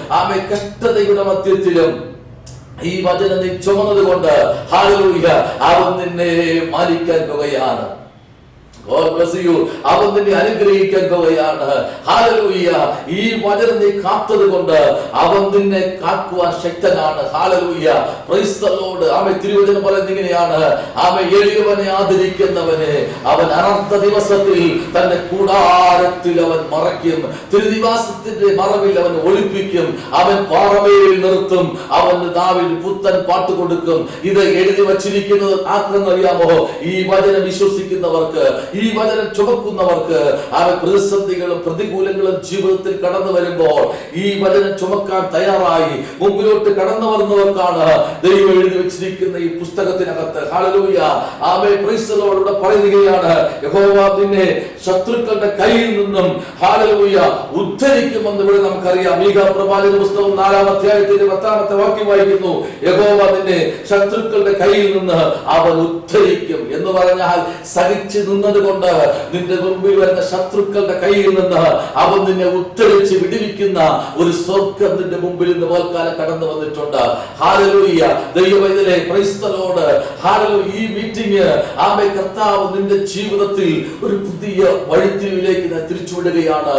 കഷ്ടതയുടെ മധ്യത്തിലും ഈ വചനം നീ ചുമന്നത് കൊണ്ട് ഹല്ലേലൂയ അവൻ നിന്നെ മാനിക്കാൻ പോകുകയാണ്. God bless you. അവൻ നിന്നെ അനുഗ്രഹിക്കാൻ പോവുകയാണ്. ഹല്ലേലൂയ. ഈ വചനം നീ കാത്തത് കൊണ്ട് അവൻ നിന്നെ കാക്കുവാൻ ശക്തനാണ്. ഹല്ലേലൂയ. Praise the Lord. തിരുവചനം പറയുന്നത് ഇങ്ങനെയാണ്, എളിയവനെ ആദരിക്കുന്നവനെ അവൻ അനർത്ഥ ദിവസത്തിൽ തന്റെ കൂടാരത്തിൽ അവൻ മറയ്ക്കും, തിരുനിവാസത്തിന്റെ മറവിൽ അവൻ ഒളിപ്പിക്കും, അവൻ പാറമേൽ നിർത്തും, അവന്റെ നാവിൽ പുത്തൻ പാട്ട് കൊടുക്കും. ഇത് എഴുതി വച്ചിരിക്കുന്നത് ആർക്കെന്നറിയാമോ? ഈ വചനം വിശ്വസിക്കുന്നവർക്ക്, ഈ വചനം ചുമക്കുന്നവർക്ക്. പ്രതിസന്ധികളും പ്രതികൂലങ്ങളും ജീവിതത്തിൽ കടന്നു വരുമ്പോൾ ഈ വചനം ചുമക്കാൻ തയ്യാറായി മുമ്പിലോട്ട് കടന്നു വരുന്നവർക്കാണ് ദൈവം എഴുതി വെച്ചിരിക്കുന്ന ഈ പുസ്തകത്തിനകത്ത്. ഹല്ലേലൂയ. Praise the Lord. ഇവിടെ പറയുകയാണ്, യഹോവ നിന്നെ ശത്രുക്കളുടെ കയ്യിൽ നിന്നും ഹല്ലേലൂയ ഉദ്ധരിക്കുമെന്ന് ഇവിടെ നമുക്കറിയാം. മീഖാ പ്രവാചക പുസ്തകം 4-ാം അധ്യായത്തിന്റെ 10-ാമത്തെ വാക്യം വായിക്കുന്നു, യഹോവ നിന്നെ ശത്രുക്കളുടെ കയ്യിൽ നിന്ന് അവൻ ഉദ്ധരിക്കും എന്ന് പറഞ്ഞാൽ സഹിച്ചു നിന്നത് കൊണ്ട് നിന്റെ മുമ്പിൽ വരുന്ന ശത്രുക്കളുടെ കയ്യിൽ നിന്ന് അവൻ നിന്നെ ഉദ്ധരിച്ച് വിടുവിക്കുന്ന ഒരു സ്വർഗ്ഗം നിന്റെ മുമ്പിൽ ഇന്ന് പകൽക്കാലം കടന്നു വന്നിട്ടുണ്ട്. ഹല്ലേലൂയ. ദൈവമേ, പ്രൈസ് ദി ലോർഡ്. ഹല്ലേലൂയ. ഈ മീറ്റിംഗ് കർത്താവ് നിന്റെ ജീവിതത്തിൽ ഒരു പുതിയ വഴിത്തിരിവിലേക്ക് തിരിച്ചുവിടുകയാണ്.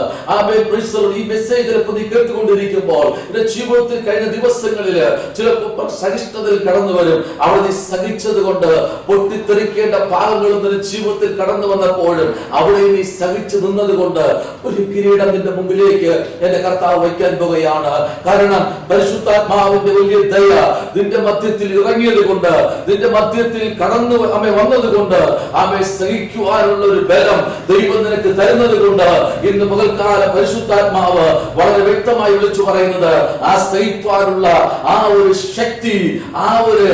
Praise the Lord. ഈ മെസ്സേജ് ചിലപ്പോൾ നീ കേട്ടുകൊണ്ടിരിക്കുമ്പോൾ നിന്റെ ജീവിതത്തിൽ കഴിഞ്ഞ ദിവസങ്ങളിൽ ചിലപ്പോൾ സഹിഷ്ണുതയിൽ കടന്നു വരും. അവിടെ നീ സഹിച്ചത് കൊണ്ട് പൊട്ടിത്തെറിക്കേണ്ട ഭാഗങ്ങളും നിന്റെ ജീവിതത്തിൽ കടന്നു വന്നപ്പോഴും അവിടെ നീ സഹിച്ചു നിന്നത് കൊണ്ട് ഒരു കിരീടം നിന്റെ മുമ്പിലേക്ക് എന്റെ കർത്താവ് വയ്ക്കാൻ പോകുകയാണ്. കാരണം പരിശുദ്ധാത്മാവിന്റെ വലിയ ദയ നിന്റെ മധ്യത്തിൽ ഇറങ്ങിയത് കൊണ്ട്, നിന്റെ മധ്യത്തിൽ കടന്നു വന്നത് കൊണ്ട്, സഹിക്കുവാനുള്ള ഒരു ബലം ദൈവം നിനക്ക് തരുന്നത് കൊണ്ട് ഇന്ന് പകൽക്കാലം പരിശുദ്ധാത്മാവ് വളരെ വ്യക്തമായി വിളിച്ചു പറയുന്നത്, ആ സഹിക്കുവാനുള്ള ആ ഒരു ശക്തി, ആ ഒരു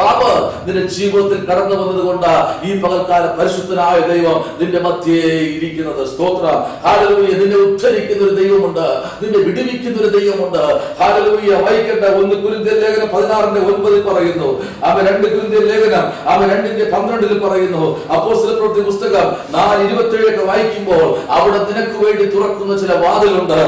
പവർ നിന്റെ ജീവിതത്തിൽ കടന്നു വന്നത് കൊണ്ട് ഈ പകൽക്കാലം പരിശുദ്ധനായ ദൈവം നിന്റെ മധ്യേ ഇരിക്കുന്നത്. സ്തോത്രം. ഹല്ലേലൂയ. നിന്നെ ഉദ്ധരിക്കുന്ന ഒരു ദൈവമുണ്ട്, നിന്നെ വിടുവിക്കുന്ന ഒരു ദൈവമുണ്ട്. ഹല്ലേലൂയ. വായിക്കേണ്ട 1 കൊരിന്ത്യർ ലേഖനം 16:9 പറയുന്നു. 2 കൊരിന്ത്യർ ലേഖനം 2:12 പറയുന്നു. അപ്പോസ്തലപ്രവൃത്തി പുസ്തകം 4:27 വായിക്കുമ്പോൾ അവിടെ നിനക്ക് വേണ്ടി തുറക്കുന്ന ചില വാതിലുണ്ട്.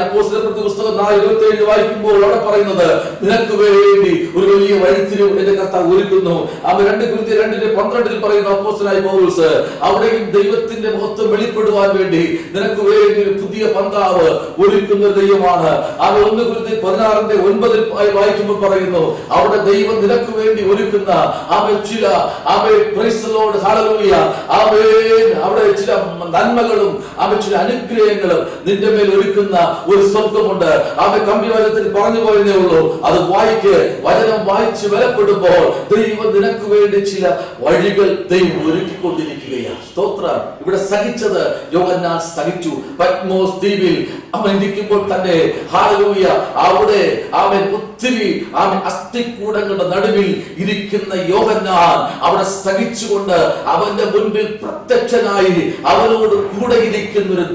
അപ്പോസ്തലപ്രവൃത്തി പുസ്തകം 4:27 വായിക്കുമ്പോൾ അവിടെ പറയുന്നത് നിനക്ക് വേണ്ടി ഒരു വലിയ വഴിത്തിരിവ് എന്റെ കർത്താവ് ഒരുക്കുന്നു. 2 കൊരിന്ത്യർ 2:12 പറയുന്നു അപ്പോസ്തലനായ പൗലോസ് അവിടെയും ദൈവത്തിന്റെ മഹത്വം വെളിപ്പെടുവാൻ വേണ്ടി നിനക്ക് വേണ്ടി ഒരു പുതിയ പന്താവ് ഒരുക്കുന്ന ദൈവമാണ്. 1 കൊരിന്ത്യർ 16:9 വായിക്കുമ്പോൾ പറയുന്നു അവിടെ ദൈവം നിനക്ക് വേണ്ടി ഒരുക്കുന്ന ചില അവിടെ ചില നന്മകളും ചില അനുഗ്രഹങ്ങളും നിന്റെ മേൽ ഒരുക്കുന്ന ഒരു സ്വർഗമുണ്ട്. കമ്പിവചനത്തിൽ പറഞ്ഞു പോയതേ ഉള്ളൂ. അത് വായിക്ക്. വചനം വായിച്ച് ബലപ്പെടുമ്പോൾ ദൈവം നിനക്ക് വേണ്ടി ചില വഴികൾ ദൈവം ഒരുക്കിക്കൊണ്ടിരിക്കുകയാണ്. സ്തോത്രം. ഇവിടെ സഹിച്ചത് യോഹന്നാൻ സഹിച്ചു. പത്മോസ് ദ്വീപിൽ അവൻ ഇരിക്കുമ്പോൾ തന്നെ ഹല്ലേലൂയ അവിടെ അവൻ ഒത്തിരി അസ്ഥിക്കൂടങ്ങളുടെ നടുവിൽ ഇരിക്കുന്ന യോഹന്നാൻ അവിടെ സഹിച്ചുകൊണ്ട് അവന്റെ മുൻപിൽ പ്രത്യക്ഷനായി അവനോട് കൂടെ ഇരിക്കുന്ന ഒരു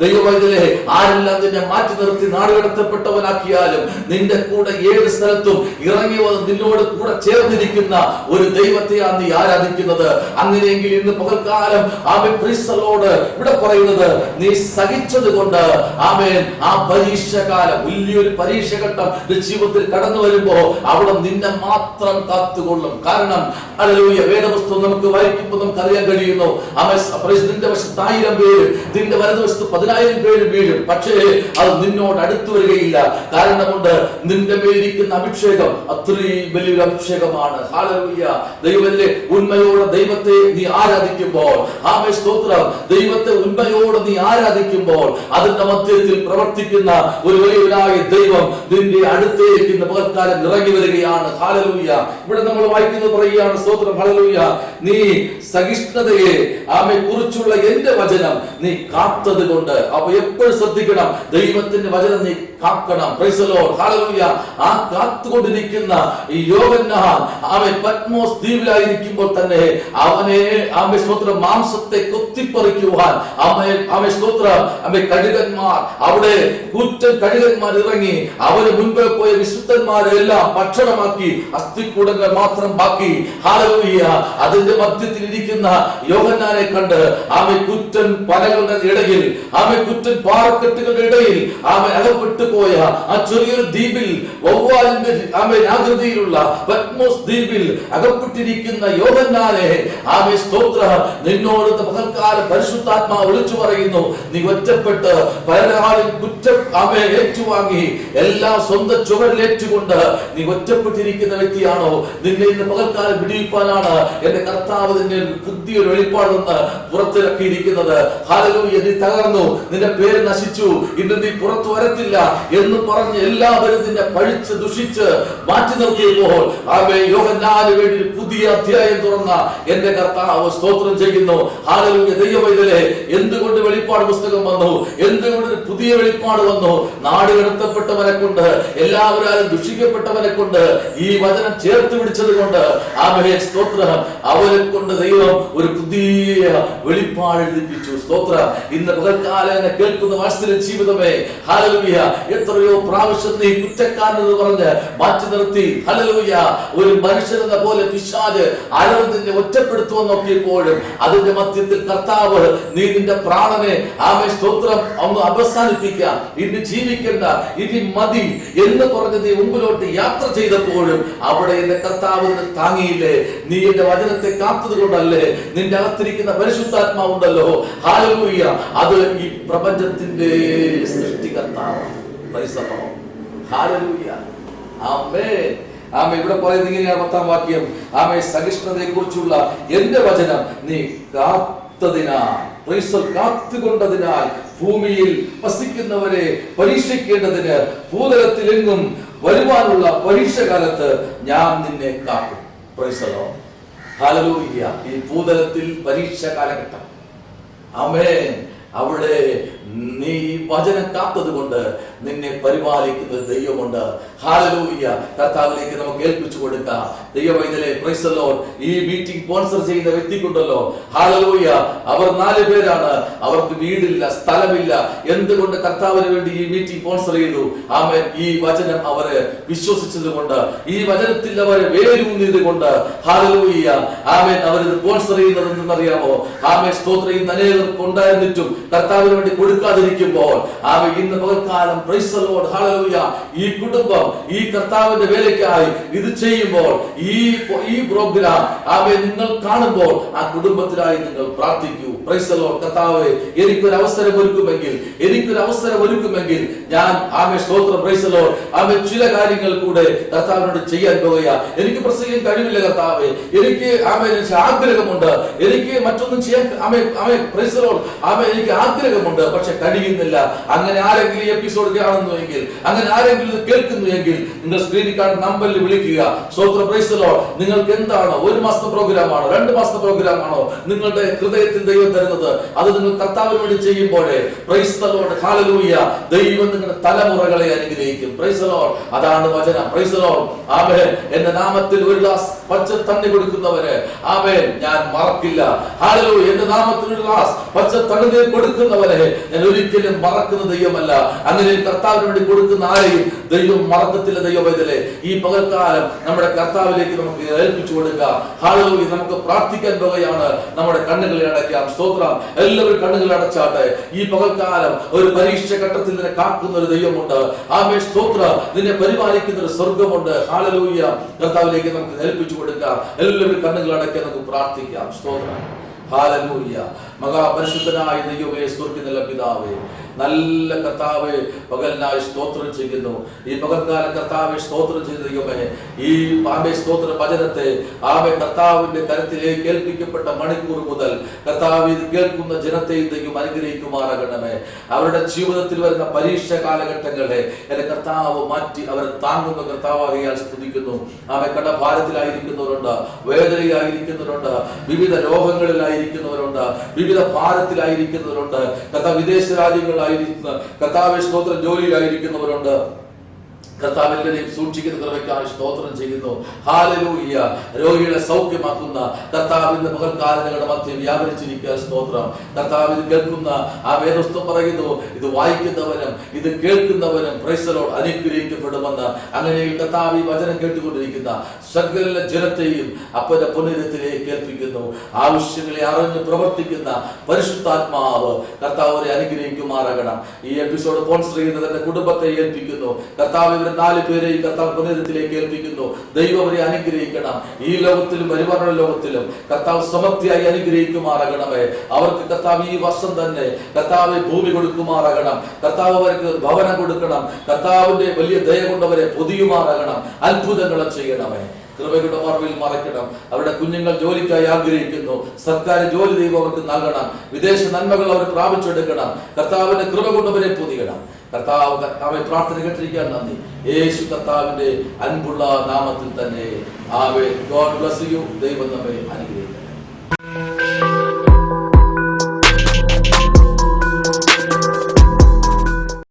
ദൈവവൈതലേ, ആരെല്ലാം നിന്നെ മാറ്റി നിർത്തി നാടുകടത്തപ്പെട്ടവനാക്കിയാലും നിന്റെ കൂടെ ഏത് സ്ഥലത്തും ഇറങ്ങി വന്ന് നിന്നോട് കൂടെ ചേർന്നിരിക്കുന്ന ഒരു ദൈവത്തെയാണ് നീ ആരാധിക്കുന്നത്. അങ്ങനെയെങ്കിൽ ഇന്ന് പകൽക്കാലം ക്രിസ്തുവോട് ഇവിടെ പറയുന്നത്, നീ സഹിച്ചത് കൊണ്ട് ആ പരീക്ഷാകാലം, വലിയൊരു പരീക്ഷഘട്ടം ജീവിതത്തിൽ കടന്നു വരുമ്പോ അവിടെ നിന്നെ മാത്രം കാത്തുകൊള്ളും. കാരണം ഹല്ലേലൂയ, വേദപുസ്തകം നമുക്ക് വായിക്കുമ്പോൾ നമുക്ക് അറിയാൻ കഴിയുന്നു, നിന്റെ വശത്ത് 1000 പേര്, നിന്റെ വലതുവശത്ത് 10,000 പേര് വീഴും, പക്ഷേ അത് നിന്നോട് അടുത്തു വരികയില്ല. കാരണമുണ്ട്, നിന്റെ മേലിരിക്കുന്ന അഭിഷേകം അത്രയും വലിയൊരു അഭിഷേകമാണ്. ഹല്ലേലൂയ, ദൈവത്തിലെ ഉണ്മയോടെ ദൈവത്തെ നീ ആരാധിക്കുമ്പോൾ, സ്തോത്രം, ദൈവത്തെ ഉണ്മയോടെ നീ ആരാധിക്കുമ്പോൾ അതിന്റെ മധ്യത്തിൽ പ്രവർത്തിക്കുന്ന ഒരു വലിയവനായ ദൈവം നിന്റെ അടുത്തേക്ക് ഇന്ന് പകൽക്കാലം ഇറങ്ങി വരികയാണ്. ഹല്ലേലൂയ, ഇവിടെ നമ്മൾ വായിക്കുന്നത് പറയുകയാണ്, സ്തോത്രം, ഹല്ലേലൂയ, നീ സഹിഷ്ണുതയെ കുറിച്ചുള്ള എന്റെ വചനം നീ കാത്തത് കൊണ്ട്. അപ്പൊ എപ്പോഴും ശ്രദ്ധിക്കണം, ദൈവത്തിന്റെ വചനം നീ കാക്കണം. പ്രൈസ് ദി ലോർഡ്, ഹല്ലേലൂയ. ആ കാത്തുകൊണ്ടിരിക്കുന്ന ഈ യോഹന്നാൻ പത്മോസ് ദ്വീപിലായിരിക്കുമ്പോൾ തന്നെ അവനെ സ്തോത്രം മാംസത്തെ കൊത്തിപ്പറിക്കുവാൻ സ്തോത്രം കഴുകന്മാർ, അവിടെ കൂറ്റൻ കഴുകന്മാർ ഇറങ്ങി അവന് മുൻപേ പോയ വിശുദ്ധന്മാരെല്ലാം ഭക്ഷണമാക്കി, അസ്ഥിക്കൂടങ്ങൾ മാത്രം ബാക്കി. ഹല്ലേലൂയ, അതിന്റെ മധ്യത്തിൽ ഇരിക്കുന്ന യോഹന്നാനെ കണ്ട് കുറ്റൻ പലകളുടെ ഇടയിൽ, കുറ്റൻ പാറക്കെട്ടുകളുടെ ഇടയിൽ അകപ്പെട്ടു പോയ ആ ചെറിയൊരു ദ്വീപിൽ, വവ്വാലിന്റെ ആകൃതിയിലുള്ള പത്മോസ് ദ്വീപിൽ അകപ്പെട്ടിരിക്കുന്ന യോഹന്നാനെ സ്തോത്രം, നിന്നോട് പകൽക്കാലം പരിശുദ്ധാത്മാവ് വിളിച്ചു പറയുന്നു, നീ ഒറ്റപ്പെട്ട് പലരാളും കുറ്റം ഏറ്റുവാങ്ങി എല്ലാം സ്വന്തം ചുമരിലേറ്റുകൊണ്ട് നീ ഒറ്റപ്പെട്ടിരിക്കുന്ന വ്യക്തിയാണോ? നിന്നെ ഇന്ന് പകൽക്കാലം വിടിയിപ്പാനാണ് എന്റെ കർത്താവ് നിന്നെ പുതിയൊരു വെളിപ്പാടെന്ന് പുറത്തിറക്കിയിരിക്കുന്നത്. ഹല്ലേലൂയ, നീ തകർന്നു, നിന്റെ പേര് നശിച്ചു, ഇന്ന് നീ പുറത്തു വരത്തില്ല എന്ന് പറഞ്ഞ് എല്ലാവരും നിന്നെ പഴിച്ച് ദുഷിച്ച് മാറ്റി നിർത്തിയപ്പോൾ യോഹന്നാന് വേണ്ടി പുതിയ അധ്യായം തുറന്ന എന്റെ കർത്താവ് സ്തോത്രം ചെയ്യുന്നു. ഹല്ലേലൂയ, ദൈവവൈതലേ, എന്തുകൊണ്ട് വെളിപ്പാട് പുസ്തകം വന്നു? എന്തുകൊണ്ട് പുതിയ വെളിപ്പാട് വന്നു? നാട് കടത്തപ്പെട്ടവനെ കൊണ്ട്, എല്ലാവരും ദുഷിക്കപ്പെട്ടവനെ കൊണ്ട്, ഈ വചനം ചേർത്ത് പിടിച്ചത് കൊണ്ട് സ്തോത്രം, അവരെ കൊണ്ട് ദൈവം ഒരു പുതിയ വെളിപ്പാട് എഴുതിപ്പിച്ചു. സ്തോത്രം, ഇന്ന് പകൽക്കാലം എന്നെ കേൾക്കുന്ന വാത്സല്യ ജീവിതമേ, ഹല്ലേലൂയ, എത്രയോ പ്രാവശ്യം നീ കുറ്റക്കാരൻ എന്ന് പറഞ്ഞ് മാറ്റി നിർത്തി, ഹല്ലേലൂയ, ഒരു മനുഷ്യനെന്ന പോലെ പിശാച് നിന്നെ ഒറ്റപ്പെടുത്തുമെന്ന് നോക്കിയപ്പോഴും അതിന്റെ മധ്യത്തിൽ കർത്താവ്, നീ നിന്റെ പ്രാണനെ സ്തോത്രം ഒന്ന് അവസാനിപ്പിക്കാം, ഇനി ജീവിക്കണ്ട, ഇനി മതി എന്ന് പറഞ്ഞ് നീ മുമ്പിലോട്ട് യാത്ര ചെയ്തപ്പോഴും അവിടെ എന്റെ കർത്താവ് താങ്ങിയില്ലേ? നീ എന്റെ വചനത്തെ കാത്തത് കൊണ്ടല്ലേ? നിന്റെ അകത്തിരിക്കുന്ന പരിശുദ്ധാത്മാവുണ്ടല്ലോ, ഹല്ലേലൂയ, അത് ഈ പ്രപഞ്ചത്തിന്റെ സൃഷ്ടികർത്താവാണ്. പ്രൈസ് ദി ലോർഡ്, ഹല്ലേലൂയ, ആമേൻ. ഇവിടെ പറയുന്നത് ഇങ്ങനെയാണ്, 10-ാം വാക്യം, സഹിഷ്ണുതയെ കുറിച്ചുള്ള എന്റെ വചനം നീ കാത്തതിനാൽ, കാത്തുകൊണ്ടതിനാൽ ഭൂമിയിൽ വസിക്കുന്നവരെ പരീക്ഷിക്കേണ്ടതിന് ഭൂതലത്തിലെങ്ങും വരുവാനുള്ള പരീക്ഷാകാലത്ത് ഞാൻ നിന്നെ കാക്കും. പ്രൈസ് ദി ലോർഡ്, ഹല്ലേലൂയ. ഈ ഭൂതലത്തിൽ പരീക്ഷ കാലഘട്ടം, ആമേൻ. അവിടെ നീ വചനം കാത്തത് കൊണ്ട് നിന്നെ പരിപാലിക്കുന്ന ദൈവമുണ്ട്. ഹല്ലേലൂയ, കർത്താവിലേക്ക് നമുക്ക് ഏൽപ്പിച്ചു കൊടുക്കാം. ദൈവവൈതലേ, പ്രൈസ് ദി ലോർഡ്. ഈ മീറ്റിംഗ് സ്പോൺസർ ചെയ്യുന്ന വ്യക്തിക്കുണ്ടല്ലോ, ഹല്ലേലൂയ, അവർ 4 പേരാണ്. അവർക്ക് വീടില്ല, സ്ഥലമില്ല. എന്തുകൊണ്ട്? കർത്താവിന് വേണ്ടി ഈ മീറ്റിംഗ് സ്പോൺസർ ചെയ്തു. ആമേൻ. ഈ വചനം അവര് വിശ്വസിച്ചത് കൊണ്ട്, ഈ വചനത്തിൽ അവരെ വേരൂന്നിയത് കൊണ്ട്, ഹല്ലേലൂയ, ആമേൻ, അവരിത് സ്പോൺസർ ചെയ്യുന്നത് എന്തെന്നറിയാമോ? ആമേൻ, സ്തോത്രം. ഇന്ന് അനേകർക്ക് ഉണ്ടായിരുന്നിട്ടും കർത്താവിന് വേണ്ടി കൊടുക്കാതിരിക്കുമ്പോൾ ഇന്ന് പകൽക്കാലം, പ്രൈസ് ദി ലോർഡ്, ഹല്ലേലൂയ, ഈ കുടുംബം ഈ കർത്താവിന്റെ വേലയ്ക്കായി ഇത് ചെയ്യുമ്പോൾ, ഈ പ്രോഗ്രാം നിങ്ങൾ കാണുമ്പോൾ ആ കുടുംബത്തിനായി നിങ്ങൾ പ്രാർത്ഥിക്കൂ. Price the Lord. കർത്താവേ, എനിക്കൊരു അവസരം ഒരുക്കുമെങ്കിൽ ഞാൻ സ്തോത്രം, പ്രൈസ് ദി ലോർഡ്, ചില കാര്യങ്ങൾ കൂടെ കർത്താവിനോട് ചെയ്യാൻ പോകുക. എനിക്ക് പ്രസംഗിക്കാൻ കഴിവില്ല കർത്താവേ, എനിക്ക് ആഗ്രഹമുണ്ട്, എനിക്ക് മറ്റൊന്നും ചെയ്യാൻ പ്രൈസ് ദി ലോർഡ്, എനിക്ക് ആഗ്രഹമുണ്ട്, പക്ഷെ കഴിയുന്നില്ല. അങ്ങനെ ആരെങ്കിലും എപ്പിസോഡ് കാണുന്നുവെങ്കിൽ, അങ്ങനെ ആരെങ്കിലും കേൾക്കുന്നുവെങ്കിൽ, നിങ്ങൾ സ്ക്രീനിൽ കാണുന്ന നമ്പറിൽ വിളിക്കുക. സ്തോത്രം, പ്രൈസ് ദി ലോർഡ്. നിങ്ങൾക്ക് എന്താണ്? 1 മാസത്തെ പ്രോഗ്രാമാണോ? 2 മാസത്തെ പ്രോഗ്രാമാണോ? നിങ്ങളുടെ ഹൃദയത്തിൽ ദൈവത്തെ തരുന്നത്. അത് നിങ്ങൾ കർത്താവിന് വേണ്ടി ചെയ്യുമ്പോഴേ പ്രൈസ് ദി ലോർഡ്, ഹല്ലേലൂയ, ദൈവം നിങ്ങളുടെ തലമുറകളെ അനുഗ്രഹിക്കും. Praise the Lord. അതാണ് വചനം. Praise the Lord. ആമേൻ. എന്റെ നാമത്തിൽ ഒരു ഗ്ലാസ് പച്ച തണ്ണി കൊടുക്കുന്നവരെ ആമേൻ ഞാൻ മറക്കില്ല. ഹല്ലേലൂയ. എന്റെ നാമത്തിൽ ഒരു ഗ്ലാസ് പച്ച തണ്ണി കൊടുക്കുന്നവരെ ഞാൻ ഒരിക്കലും മറക്കുന്ന ദൈവമല്ല. അങ്ങനെ കർത്താവിന് വേണ്ടി കൊടുക്കുന്ന ആരെയും ദൈവം മറക്കത്തില്ല. ദൈവവേദലേ, ഈ പകൽക്കാലം നമ്മുടെ കർത്താവിലേക്ക് നമുക്ക് ഏൽപ്പിച്ചു കൊടുക്കുക. ഹല്ലേലൂയ. നമുക്ക് പ്രാർത്ഥിക്കാൻ പോകുകയാണ്. നമ്മുടെ കണ്ണുകളെ അടയ്ക്കാം. സ്തോത്രം. എല്ലാവരും കണ്ണുകൾ അടച്ചാട്ടെ. ഈ പകൽക്കാലം ഒരു പരീക്ഷ ഘട്ടത്തിൽ നിന്നെ കാക്കുന്ന ഒരു ദൈവമുണ്ട്. ആമേൻ. സ്തോത്രം. നിന്നെ പരിപാലിക്കുന്ന ഒരു സ്വർഗമുണ്ട്. ഹല്ലേലൂയ. കർത്താവിലേക്ക് നമുക്ക് ഏൽപ്പിച്ചു കൊടുക്കാം. എല്ലാവരും കണ്ണുകൾ അടയ്ക്കാൻ നമുക്ക് പ്രാർത്ഥിക്കാം. സ്തോത്രം. ഹല്ലേലൂയ. മഹാപരിശുദ്ധനായ ദൈവമേ, സ്വർഗ്ഗത്തിലെ പിതാവേ, നല്ല കർത്താവേ, പകലിനായി സ്തോത്രം ചെയ്യുന്നു. ഈ പകൽക്കാലം കർത്താവെ സ്തോത്രം ചെയ്ത ദൈവമേ, ഈ ആമേ സ്തോത്ര വചനത്തെ ആമേ കർത്താവിന്റെ കരത്തിലേക്ക് ഏൽപ്പിക്കപ്പെട്ട മണിക്കൂർ മുതൽ കർത്താവ് ഇത് കേൾക്കുന്ന ജനത്തെയും ദൈവം അനുഗ്രഹിക്കുമാറാകണമേ. അവരുടെ ജീവിതത്തിൽ വരുന്ന പരീക്ഷ കാലഘട്ടങ്ങളെ എന്റെ കർത്താവ് മാറ്റി അവരെ താങ്ങുന്ന കർത്താവാകിയാൽ സ്തുതിക്കുന്നു. ആമേ കടഭാരത്തിലായിരിക്കുന്നവരുണ്ട്, വേദനയിലായിരിക്കുന്നവരുണ്ട്, വിവിധ രോഗങ്ങളിലായിരിക്കുന്നവരുണ്ട്, വിവിധ ഭാരത്തിലായിരിക്കുന്നവരുണ്ട്, കർത്താവ് വിദേശ രാജ്യങ്ങളിലായിരിക്കുന്ന കർത്താവേ സ്തോത്രം ജോലിയിലായിരിക്കുന്നവരുണ്ട്. കർത്താവെല്ലാവരെയും സൂക്ഷിക്കുന്ന കൃപയ്ക്കായി സ്തോത്രം ചെയ്യുന്നു. ഹല്ലേലൂയ. രോഗികളെ സൗഖ്യമാക്കുന്ന കർത്താവിന്റെ പകൽക്കാലങ്ങളുടെ മധ്യം വ്യാപരിച്ചിരിക്കുക. സ്തോത്രം. കർത്താവ് ഇത് കേൾക്കുന്ന ആ വേദപുസ്തകം പറയുന്നു, ഇത് വായിക്കുന്നവനും ഇത് കേൾക്കുന്നവനും പ്രൈസ് ദി ലോർഡ് അനുഗ്രഹിക്കപ്പെടുമെന്ന്. അങ്ങനെ കർത്താവ് ഈ വചനം കേട്ടുകൊണ്ടിരിക്കുന്ന സകല ജനത്തെയും അപ്പന്റെ പുനരുദ്ധത്തിലേക്ക് കേൾപ്പിക്കുന്നു. ആവശ്യങ്ങളെ അറിഞ്ഞ് പ്രവർത്തിക്കുന്ന പരിശുദ്ധാത്മാവ് കർത്താവരെ അനുഗ്രഹിക്കുമാറാകണം. ഈ എപ്പിസോഡ് സ്പോൺസർ ചെയ്യുന്ന തന്റെ കുടുംബത്തെ ഏൽപ്പിക്കുന്നു. കർത്താവ് 4 പേരെ ഈ കർത്താവ് പുനരുദ്ധത്തിലേക്ക് ഏൽപ്പിക്കുന്നു. ദൈവം അവരെ അനുഗ്രഹിക്കണം. ഈ ലോകത്തിലും വരുമാന ലോകത്തിലും കർത്താവ് സമൃദ്ധിയായി അനുഗ്രഹിക്കുമാറാകണമേ. അവർക്ക് കർത്താവ് ഈ വർഷം തന്നെ കർത്താവ് ഭൂമി കൊടുക്കുമാറാകണം. കർത്താവ് അവർക്ക് ഭവനം കൊടുക്കണം. കർത്താവിന്റെ വലിയ ദയ കൊണ്ടവരെ പൊതിയുമാറാകണം. അത്ഭുതങ്ങളെ ചെയ്യണമേ. കൃപയുടെ മറവിൽ മറയ്ക്കണം. അവരുടെ കുഞ്ഞുങ്ങൾ ജോലിക്കായി ആഗ്രഹിക്കുന്നു. സർക്കാർ ജോലി ദൈവം അവർക്ക് നൽകണം. വിദേശ നന്മകൾ അവർ പ്രാപിച്ചെടുക്കണം. കർത്താവിന്റെ കൃപ കൊണ്ടവരെ പൊതിയണം. കർത്താവ് പ്രാർത്ഥന കേട്ടിരിക്കാൻ നന്ദി. യേശു കർത്താവിന്റെ അൻപുള്ള നാമത്തിൽ തന്നെ ആമേൻ. God bless you. ദൈവം നമ്മെ അനുഗ്രഹിക്കട്ടെ.